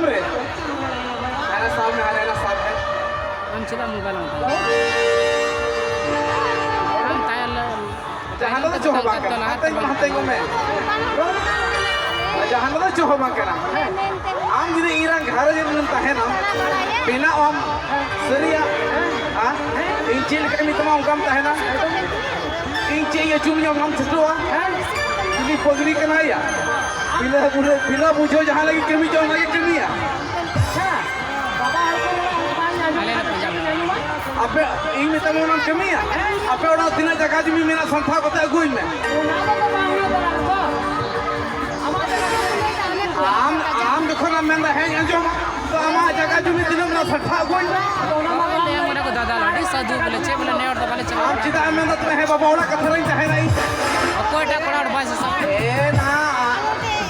हम रे अरे साहब में आना साहब है हम चिदा मोबाइल होता हम तायल जहां तो जो होगा हाथे को मैं जहां तो जो होगा करा आम जिदे इरान घर जे मन तहना बिना हम सरिया हां इंचिल के मितमा उनका तहना इंचे ये चुमिया हम छटवा ini pegri kena ya bila bujo jahan lagi kami jauh lagi kami ya apa ini tamu orang kami ya apa orang tina jaga jumi mina santai kota aguin me am देखो ना मैं है जो तो हमारा जगह जमी tina mina santai aguin me mana ko dada ladi sadu bole che bole ne orda bale che am cita मैं तो है बाबा orang कथर ही चाहे नहीं कोटा कोड़ा बास सा ना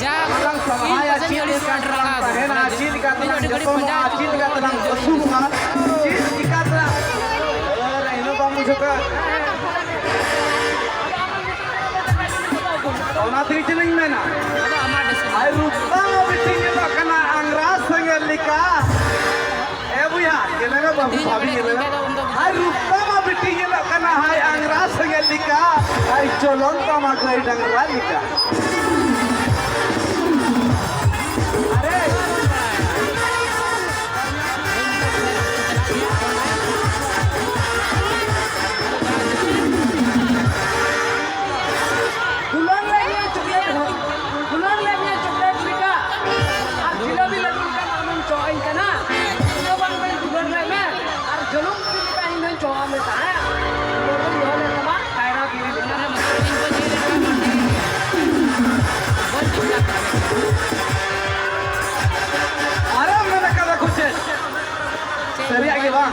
जा orang samaya cil ka है ना cil का तो cil का terang semua cil का terang अरे इनो कामु juga ona tiri नहीं मैं ना ai rupa bitingnya tak kena angras sengelika buya kenapa babu babi ai rupa bitingnya tak kena hai angras sengelika ai colon sama kai dangralika सरी आगे बा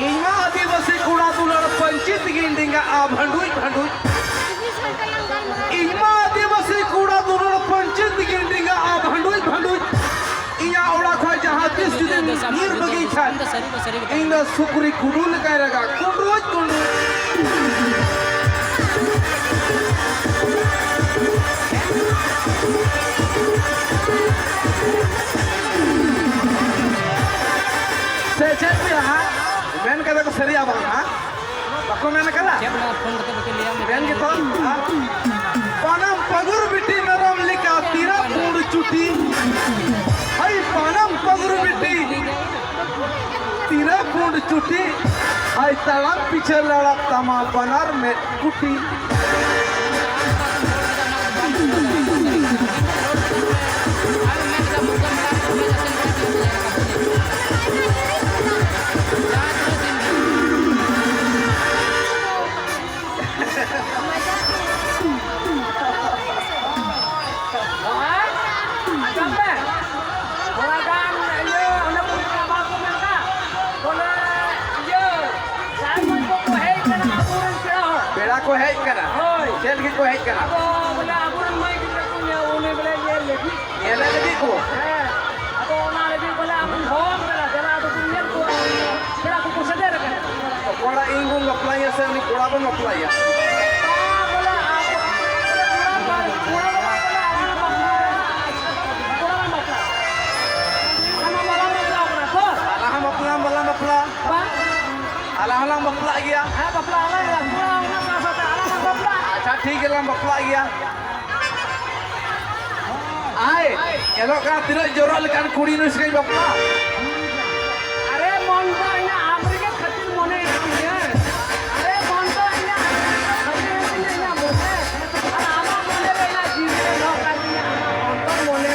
इमा आदिवासी कूड़ा तुलड़ पंचित गिंडिंगा आ भंडुई भंडुई इमा आदिवासी कूड़ा तुलड़ पंचित गिंडिंगा आ भंडुई भंडुई इया ओड़ा खोय जहां तिस जुदे नीर बगीचा इंदा सुकुरी कुडुल कायरगा कुडुई कुडुई सेचेत भी हाँ मैंने कहा को सरिया बांग हाँ बाको मैंने कहा मैंने कितो पानम पगुर बिटी नरम लिखा तीरा पूर्ण चुटी हाय पानम पगुर बिटी तीरा पूर्ण चुटी हाय तलाक पीछे लड़ा तमा बनार में कुटी को है करा चल के को है करा बोले अपुरन माई की को ने बोले ये लगी को अब ओना लगी बोले अपन होम करा जरा तो दुनिया को बड़ा को सदे रखे तो कोड़ा इंगो अप्लाई से नि कोड़ा को अप्लाई बोले Alang-alang bapla gya. Ha bapla alang. अच्छा ठीक है लंबा बपला गया आए चलो का तेरे जोरो लेकर कुड़ी नु सके बपला अरे मन तो इना अमेरिका खातिर मने अरे मन तो इना खातिर इना मोने अरे आमा मने इना जीवे न काटिया मन तो मने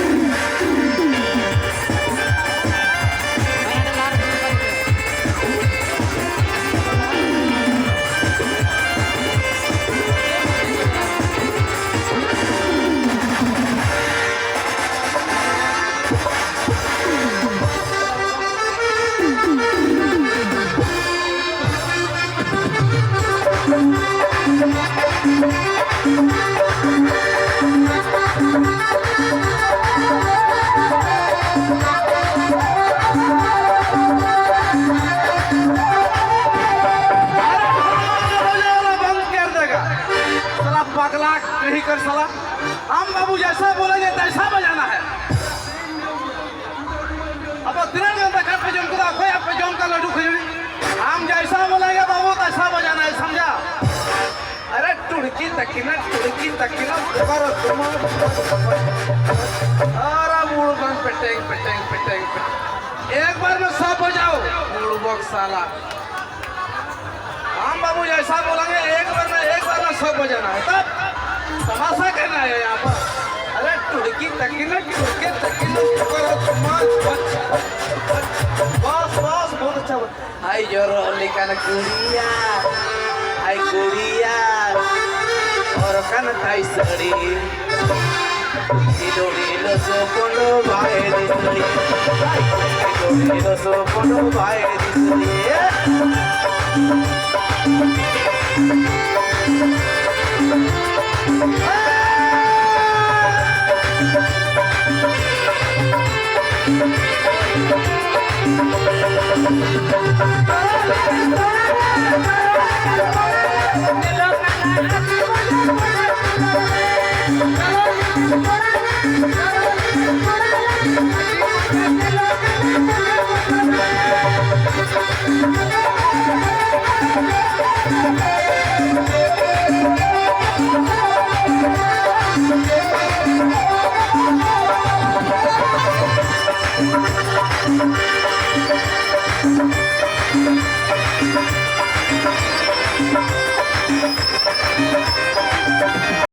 नहीं कर सला हम बाबू जैसा बोलेंगे तैसा बजाना है हम जैसा बोलेंगे बाबू तैसा बजाना है, समझा? अरे टुड़की तकिना बरो तुम अरे मूड बंद पेटेंग पेटेंग पेटेंग पेटेंग एक बार में सब बजाओ मूड बॉक्स साला हम बाबू जैसा बोलेंगे एक बार में सब बजाना है, तब तमाशा करना है यहाँ पर। अरे टुड़की तकिना बरो तुम बस बस बहुत अच्छा आई जोरो लेकिन गुड़िया आई गुड़िया और कन ताई सड़ी Idolino sopono vai di soli Idolino sopono vai di soli है।